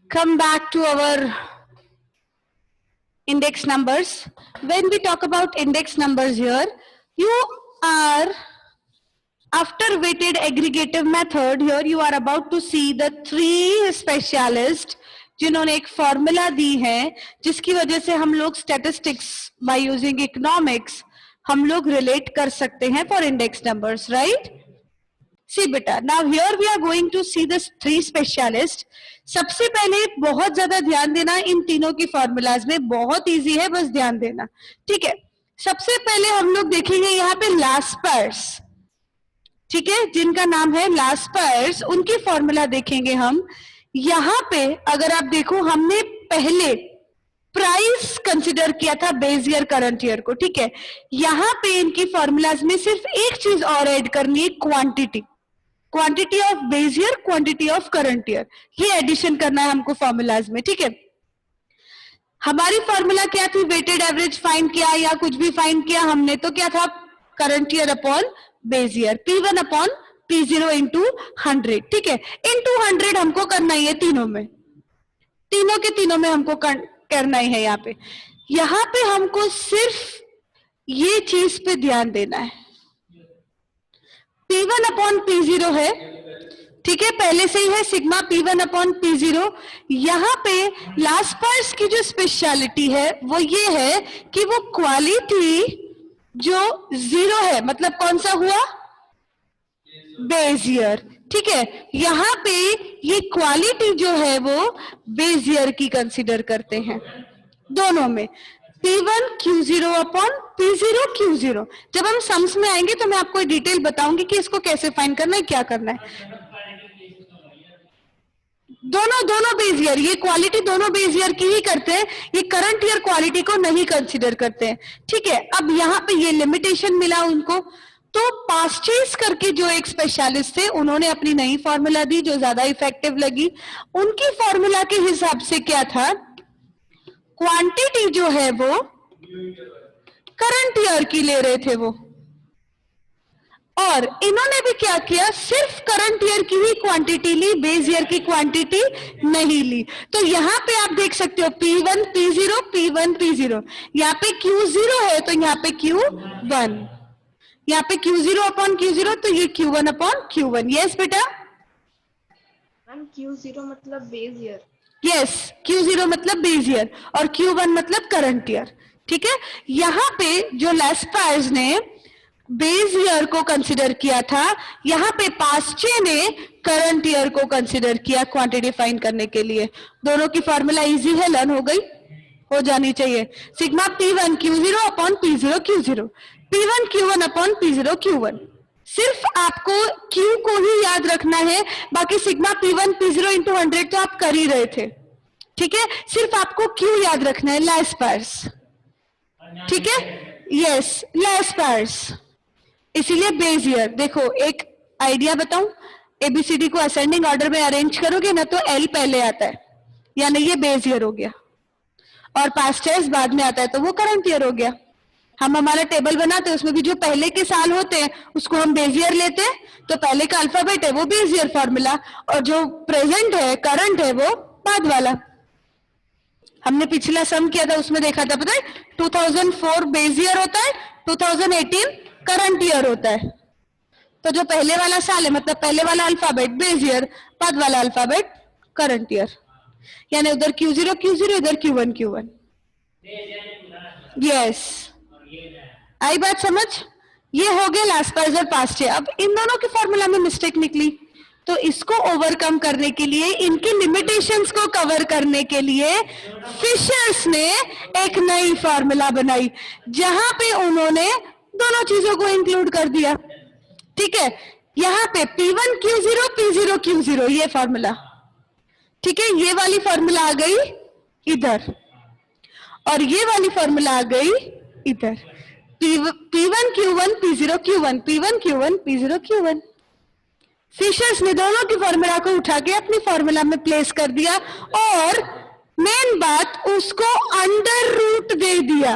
come back to our index numbers. When we talk about index numbers here, you are, after weighted aggregative method, here you are about to see the three specialists जिन्होंने एक formula दी है जिसकी वजह से हम लोग statistics by using economics हम लोग रिलेट कर सकते हैं for index numbers, right? See बेटा, now here we are going to see this three specialist. सबसे पहले बहुत ज्यादा ध्यान देना इन तीनों की फॉर्मूलाज में, बहुत इजी है, बस ध्यान देना, ठीक है? सबसे पहले हम लोग देखेंगे यहाँ पे लास्पर्स, ठीक है, जिनका नाम है लास्पर्स, उनकी फॉर्मूला देखेंगे हम. यहाँ पे अगर आप देखो हमने पहले प्राइस कंसिडर किया था बेस ईयर करंट ईयर को, ठीक है? यहाँ पे इनकी फॉर्मूलाज में सिर्फ एक चीज और ऐड करनी है, quantity. Quantity of base year, quantity of current year, ये एडिशन करना है हमको फॉर्मूलाज में, ठीक है? हमारी फॉर्मूला क्या थी? वेटेड एवरेज फाइंड किया या कुछ भी फाइंड किया हमने तो क्या था? Current year upon base year, P1 upon P0 into 100, ठीक है? इंटू 100 हमको करना ही है तीनों में, तीनों के तीनों में हमको करना ही है. यहाँ पे हमको सिर्फ ये चीज पे ध्यान देना है. P1 अपॉन P0 है, ठीक है, पहले से ही है सिग्मा P1 अपॉन P0. यहाँ पे लास्पर्स की जो स्पेशलिटी है वो ये है कि वो क्वालिटी जो 0 है, मतलब कौन सा हुआ? बेस ईयर, ठीक है? यहाँ पे ये क्वालिटी जो है वो बेस ईयर की कंसीडर करते हैं दोनों में. P1 Q0 upon P0 Q0. जब हम सम्स में आएंगे तो मैं आपको डिटेल बताऊंगी कि इसको कैसे फाइंड करना है, क्या करना है. दोनों बेस ईयर, ये क्वालिटी दोनों बेस ईयर की ही करते हैं, ये करंट ईयर क्वालिटी को नहीं कंसीडर करते हैं, ठीक है? अब यहाँ पे ये लिमिटेशन मिला उनको. तो पास्चेस करके जो एक स्पेशलिस्ट थे उन्होंने अपनी नई फॉर्मूला दी जो ज्यादा इफेक्टिव लगी. उनकी फॉर्मूला के हिसाब से क्या था? क्वांटिटी जो है वो करंट ईयर की ले रहे थे वो, और इन्होंने भी क्या किया? सिर्फ करंट ईयर की ही क्वांटिटी ली, बेस ईयर की क्वांटिटी नहीं ली. तो यहाँ पे आप देख सकते हो P1 P0 P1 P0, यहाँ पे Q0 है तो यहाँ पे Q1, यहाँ पे Q0 अपॉन Q0 तो ये Q1 अपॉन Q1. यस बेटा? मैम Q0 मतलब बेस ईयर. यस, Q0 मतलब बेस ईयर और Q1 मतलब करंट ईयर, ठीक है? यहाँ पे जो लास्पर्स ने बेस ईयर को कंसिडर किया था, यहाँ पे पास्चे ने करंट ईयर को कंसिडर किया क्वांटिटी फाइंड करने के लिए. दोनों की फॉर्मूला इजी है, लर्न हो गई, हो जानी चाहिए. Sigma P1 Q0 upon P0 Q0, P1 Q1 upon P0 Q1. सिर्फ आपको Q को ही याद रखना है, बाकी सिग्मा P1 P0 इंटू 100 तो आप कर ही रहे थे, ठीक है? सिर्फ आपको Q याद रखना है, लास्पर्स, ठीक है? यस, लास्पर्स, इसीलिए बेस ईयर. देखो एक आइडिया बताऊं, एबीसीडी को असेंडिंग ऑर्डर में अरेंज करोगे ना तो L पहले आता है, यानी ये बेस ईयर हो गया, और पास्ट टेंस बाद में आता है तो वो करंट ईयर हो गया. हम हमारा टेबल बनाते हैं उसमें भी जो पहले के साल होते हैं उसको हम बेस ईयर लेते हैं, तो पहले का अल्फाबेट है वो बेस ईयर फॉर्मूला, और जो प्रेजेंट है करंट है वो बाद वाला. हमने पिछला सम किया था उसमें देखा था, पता है 2004 बेस ईयर होता है, 2018 करंट ईयर होता है. तो जो पहले वाला साल है मतलब पहले वाला अल्फाबेट बेस ईयर, बाद वाला अल्फाबेट करंट ईयर, यानी उधर Q0 Q0 इधर Q1 Q1. यस, आई बात समझ? ये हो गया लास्पर्स और पास्ट. अब इन दोनों की फॉर्मूला में मिस्टेक निकली, तो इसको ओवरकम करने के लिए, इनकी लिमिटेशंस को कवर करने के लिए फिशर्स ने एक नई फॉर्मूला बनाई जहां पे उन्होंने दोनों चीजों को इंक्लूड कर दिया, ठीक है? यहाँ पे P1 Q0 P0 Q0 ये फॉर्मूला, ठीक है? ये वाली फॉर्मूला आ गई इधर और ये वाली फॉर्मूला आ गई इधर. P1 Q1 P0 Q1, P1 Q1 P0 Q1. Fishers ने दोनों की फॉर्मूला को उठा के अपनी फॉर्मूला में प्लेस कर दिया, और मेन बात उसको अंडर रूट दे दिया,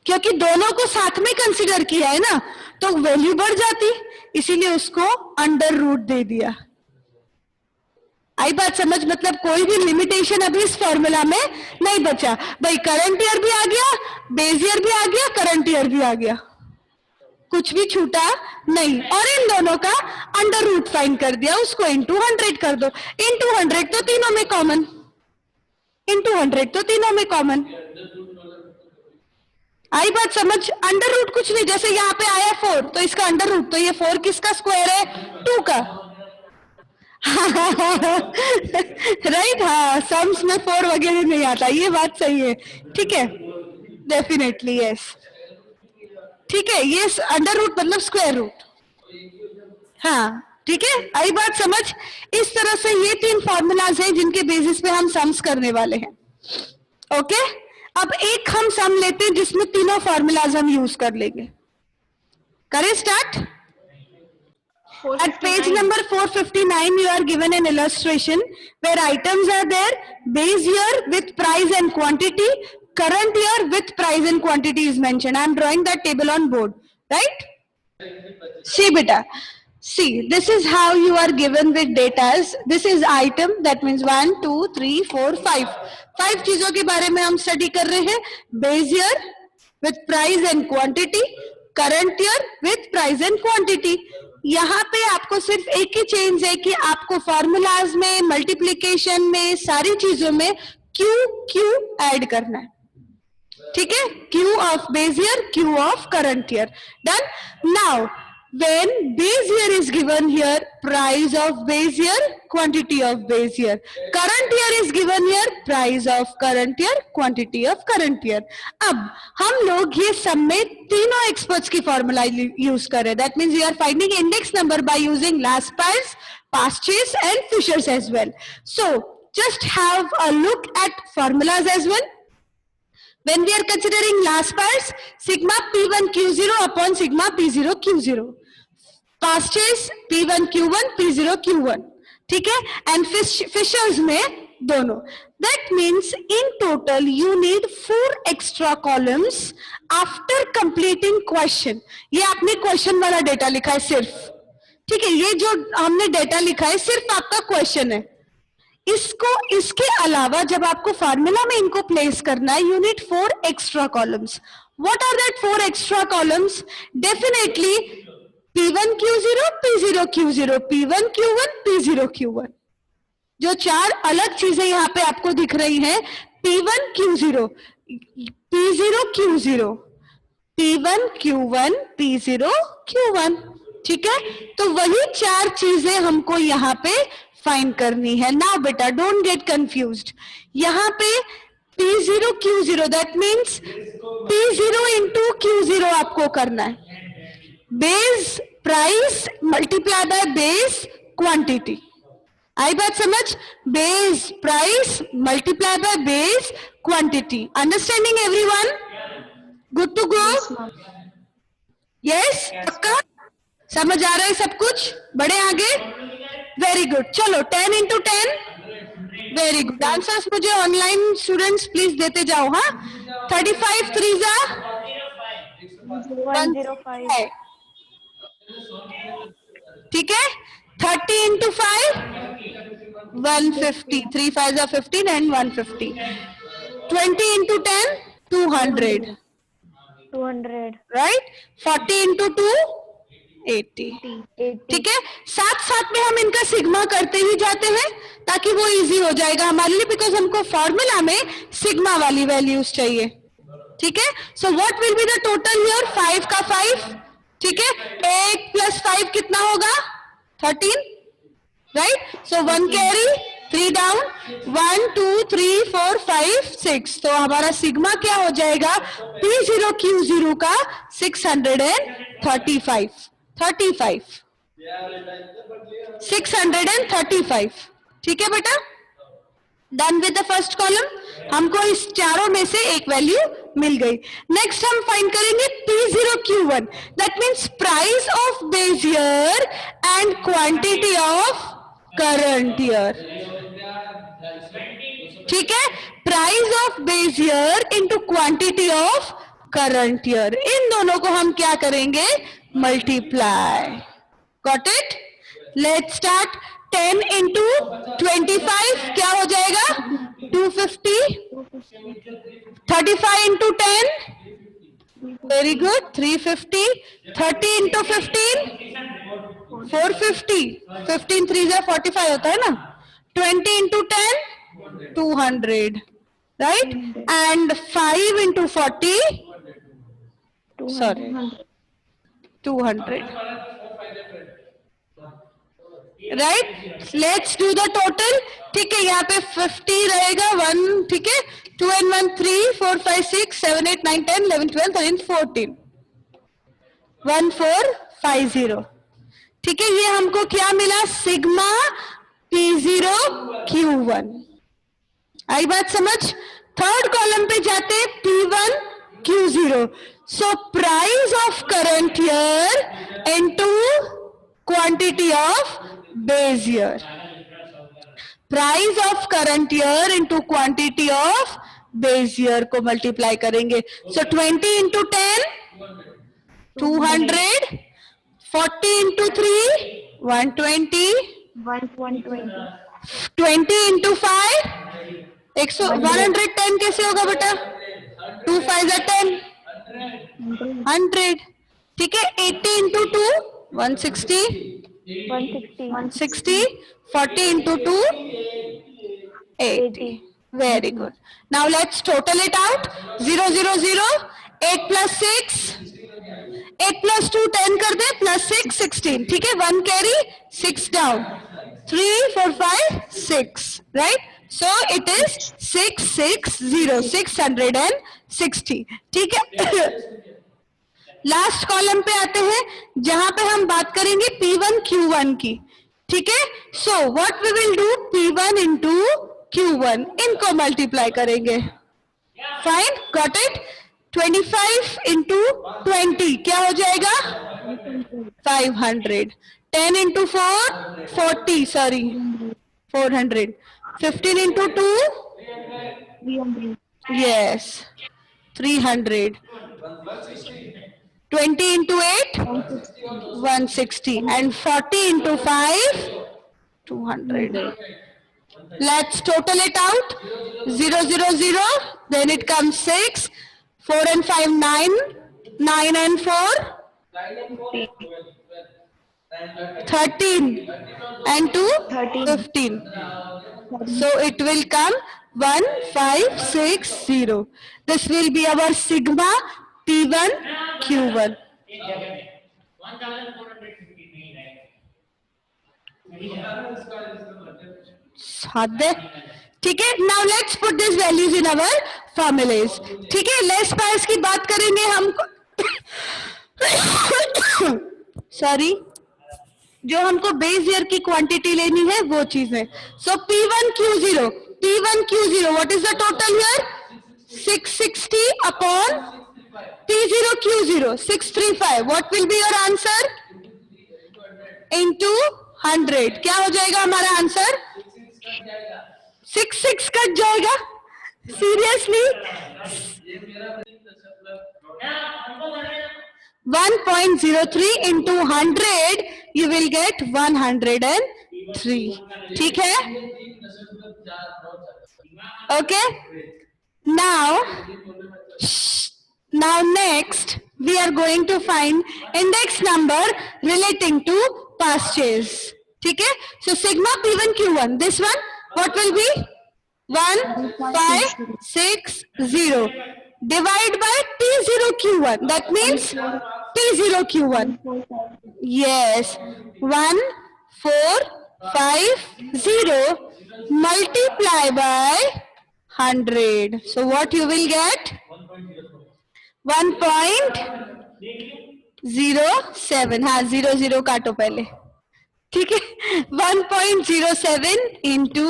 क्योंकि दोनों को साथ में कंसीडर किया है ना तो वैल्यू बढ़ जाती, इसीलिए उसको अंडर रूट दे दिया. आई बात समझ? मतलब कोई भी लिमिटेशन अभी इस फॉर्मूला में नहीं बचा भाई। करंट ईयर भी आ गया, बेस ईयर भी आ गया, करंट ईयर भी आ गया, कुछ भी छूटा नहीं। और इन दोनों का अंडर रूट फाइंड कर दिया, उसको इंटू 100 कर दो। इंटू 100 तो तीनों में कॉमन, इंटू 100 तो तीनों में कॉमन। आई बात समझ? अंडर रूट कुछ नहीं, जैसे यहाँ पे आया 4 तो इसका अंडर रूट, तो ये 4 किसका स्क्वायर है? 2 का। राइट, हाँ, सम्स में 4 वगैरह नहीं आता, ये बात सही है। ठीक है, डेफिनेटली यस। ठीक है, ये अंडर रूट मतलब स्क्वायर रूट। हाँ ठीक है, आई बात समझ? इस तरह से ये 3 फॉर्मूलाज हैं जिनके बेसिस पे हम सम्स करने वाले हैं। ओके, अब एक हम सम लेते हैं जिसमें तीनों फॉर्मूलाज हम यूज कर लेंगे। करें start? At page number 459, you are given an illustration where items are there, base year with price and quantity, current year with price and quantity is mentioned. I am drawing that table on board, right? See beta, see, this is how you are given with data. This is item, that means 1, 2, 3, 4, 5. 5 चीजों के बारे में हम study कर रहे हैं। Base year with price and quantity, current year with price and quantity. यहाँ पे आपको सिर्फ एक ही चेंज है कि आपको फॉर्मूलाज में, मल्टीप्लीकेशन में, सारी चीजों में क्यू क्यू ऐड करना है। ठीक है, Q of base year, Q of current year. Done. Now when base year is given here, price of base year, quantity of base year. Current year is given here, price of current year, quantity of current year. अब हम लोग ये सब में तीनों experts की formula use कर रहे हैं। That means we are finding index number by using Laspeyres, Paasche and Fisher's as well. So just have a look at formulas as well. When we are considering last price, sigma P1 Q0 upon sigma P0 Q0. Past chase P1 Q1 P0 Q1. ठीक है, and Fishers में दोनों. That means in total you need 4 extra columns after completing question. ये आपने question वाला data लिखा है सिर्फ. ठीक है, ये जो हमने डेटा लिखा है सिर्फ आपका क्वेश्चन है. इसको, इसके अलावा जब आपको फार्मूला में इनको प्लेस करना है, you need 4 extra columns. What are that 4 extra columns? Definitely P1 Q0 P0 Q0, P1 Q1 P0 Q1. जो 4 अलग चीजें यहाँ पे आपको दिख रही हैं, P1 Q0 P0 Q0, P1 Q1 P0 Q1. ठीक है, तो वही 4 चीजें हमको यहाँ पे फाइंड करनी है. नाउ बेटा डोंट गेट कंफ्यूज्ड. यहाँ पे P0 Q0 that means P0 into Q0 आपको करना है. Base price multiply by base quantity. आई बात समझ? Base price multiply by base quantity. Understanding everyone? Good to go? Yes, पक्का समझ आ रहा है सब कुछ? बढ़े आगे? Very good. चलो 10 इंटू 10. Very good. आंसर्स मुझे ऑनलाइन स्टूडेंट्स प्लीज देते जाओ. हाँ, 35 3 105. ठीक है, 30 into 5 150, 3 5 15 and 150. 20 into 10 200. Right. 40 into 2 80. ठीक है, साथ साथ में हम इनका सिग्मा करते ही जाते हैं ताकि वो इजी हो जाएगा हमारे लिए, बिकॉज हमको फॉर्मूला में सिग्मा वाली वैल्यूज चाहिए. ठीक है, so what will be the total here? 5 का 5. ठीक है, 8 प्लस 5 कितना होगा? 13. राइट. सो 1 कैरी, 3 डाउन, 1 2 3 4 5 6. तो हमारा सिग्मा क्या हो जाएगा? P0 Q0 का 635. 635. ठीक है बेटा, done with the first column. हमको इस चारों में से एक वैल्यू मिल गई. नेक्स्ट हम फाइंड करेंगे P0 Q1. That means price of base year and quantity of current year. ठीक है, price of base year into quantity of current year. इन दोनों को हम क्या करेंगे? Multiply. Got it? Let's start. 10 into 25 क्या हो जाएगा? 250. 35 into 10, very good, 350. 30 into 15, 450. 15 3 जा 45 होता है ना. 20 into 10, 200, right? And 5 into 40, sorry, 200. Right, let's do the total. ठीक है, यहाँ पे 50 रहेगा 1, ठीक है, 2 and 1 3 4 5 6 7 8 9 10 11 12 13 14, 1450. ठीक है, ये हमको क्या मिला? Sigma P0 Q1. आई बात समझ? थर्ड कॉलम पे जाते P1 Q0. So price of current year into quantity of base year. Price of current year into quantity of base year को मल्टीप्लाई करेंगे. सो 20 इंटू 10, 200. 40 इंटू 3, 120. 20 इंटू 5, 110 कैसे होगा बेटा? 2 5 are 10, 100. ठीक है, 80 into 2, 160. 160. 40 into 2, 80. Very good. Now let's total it out. 0 0 0. 8 plus 6. 8 plus 2 10 कर दे, plus 6 16. ठीक है, 1 carry, 6 down. 3 4 5 6. Right? So it is 660. 660. ठीक है. लास्ट कॉलम पे आते हैं जहां पे हम बात करेंगे P1 Q1 की. ठीक है, so what we will do, P1 into Q1, इनको मल्टीप्लाई करेंगे. Fine, got it. 25 इंटू 20 क्या हो जाएगा? 500. 10 into 4, 40, sorry 400. 15 into 2, yes 300. 20 into 8, 160. And 40 into 5, 200. Let's total it out. 0 0 0. Then it comes 6. 4 and 5 9. 9 and 4, 13. And 2, 15. So it will come 1560. This will be our sigma P1 Q1. ठीक है, now let's put this values in our formulas. ठीक है, less पास की बात करेंगे हम. Sorry, जो हमको बेस ईयर की क्वांटिटी लेनी है वो चीजें. सो P1 Q0. P1 Q0, what is the total here? 660 upon P0 Q0, 635. What will be your answer? Into 100. क्या हो जाएगा हमारा आंसर? 6 कट जाएगा. Seriously? 1.03 into 100, you will get 103. ठीक है? Okay? Now next we are going to find index number relating to purchase. ठीक है? So sigma P1 Q1, this one what will be? 1560 divide by T0 Q1, that means T0 Q1. Yes, 1450 multiply by 100. So what you will get? 1.07. हाँ, 00 काटो पहले. ठीक है, 1.07 into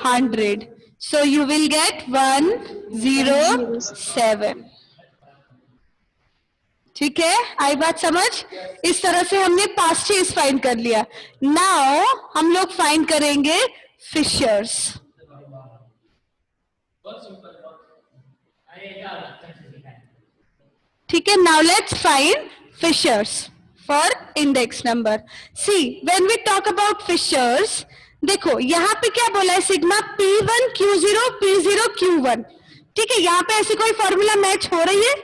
100. So you will get 107. ठीक है, आई बात समझ? इस तरह से हमने परचेज फाइंड कर लिया. नाउ हम लोग फाइंड करेंगे फिशर्स. ठीक है, now let's find Fisher's. for index number. See, when we talk about Fishers, देखो यहाँ पे क्या बोला है, sigma P1 Q0 P0 Q1. ठीक है, यहाँ पे ऐसी कोई फॉर्मूला मैच हो रही है?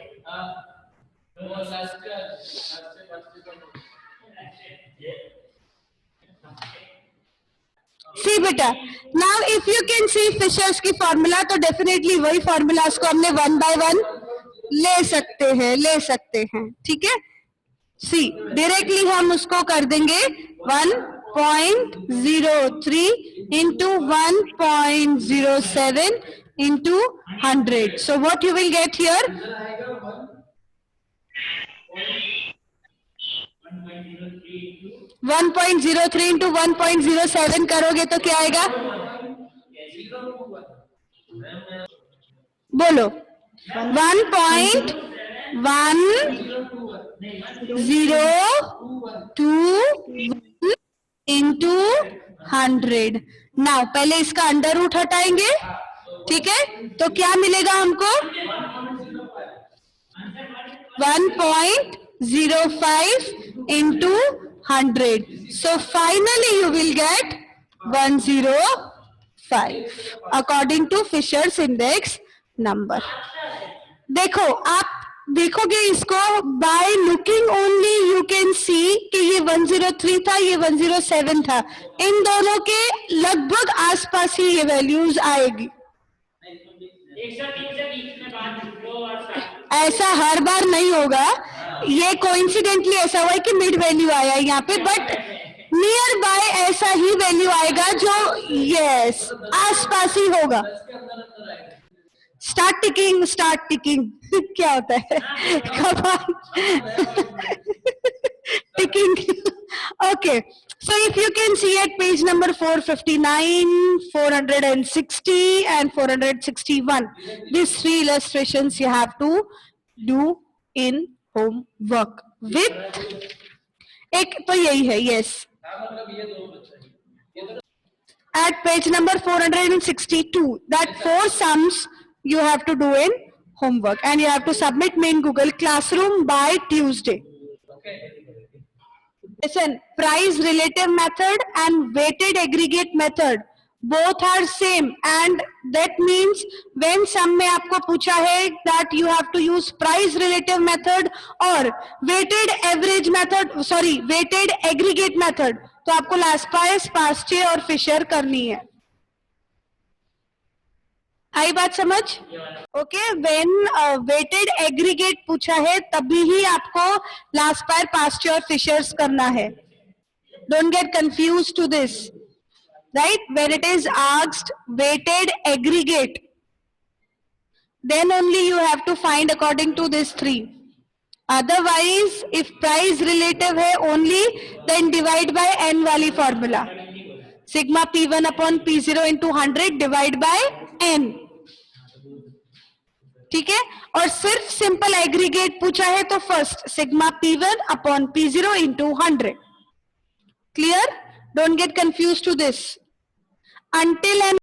सी बेटा, now if you can see Fisher's की फॉर्मूला, तो डेफिनेटली वही फॉर्मूलाज को हमने 1 by 1 ले सकते हैं. ठीक है, सी डायरेक्टली हम उसको कर देंगे 1.03 into 1.07 into 100. So what you will get here? 1.03 into 1.07 करोगे तो क्या आएगा? बोलो. 1.102 into 100. नाउ पहले इसका अंडर रूट हटाएंगे. ठीक है, तो क्या मिलेगा हमको? 1.05 into 100. So finally you will get 105 according to Fisher's index number. देखो, आप देखोगे इसको, by looking only you can see कि ये 103 था, ये 107 था. इन दोनों के लगभग आसपास ही ये वैल्यूज आएगी. ऐसा हर बार नहीं होगा, ये कोइंसिडेंटली ऐसा हुआ है कि मिड वैल्यू आया है यहाँ पे, बट नियर बाय ऐसा ही वैल्यू आएगा जो यस आसपास ही होगा. स्टार्ट टिकिंग क्या होता है? Ticking. Okay, so if you can see at page number 459, 460 and 461, these 3 illustrations you have to do in homework with. एक तो यही है, yes. At page number 462, that 4 sums you have to do in homework, and you have to submit main Google Classroom by Tuesday. Listen, price relative method and weighted aggregate method both are same, and that means when sum में आपको पूछा है that you have to use price relative method or weighted aggregate method, तो आपको लास्पायस, पास्चे और Fisher करनी है. आई बात समझ? ओके, व्हेन वेटेड एग्रीगेट पूछा है तभी ही आपको लास्पायर, पास्चे और फिशर्स करना है. Don't get confuse to this, right? When it is asked weighted aggregate, then only you have to find according to this 3. Otherwise, if price relative है only, then divide by n वाली formula. Sigma P1 upon P0 into 100 divide by n. ठीक है, और सिर्फ simple aggregate पूछा है तो first sigma P1 upon P0 into 100. Clear? Don't get confused to this. Until and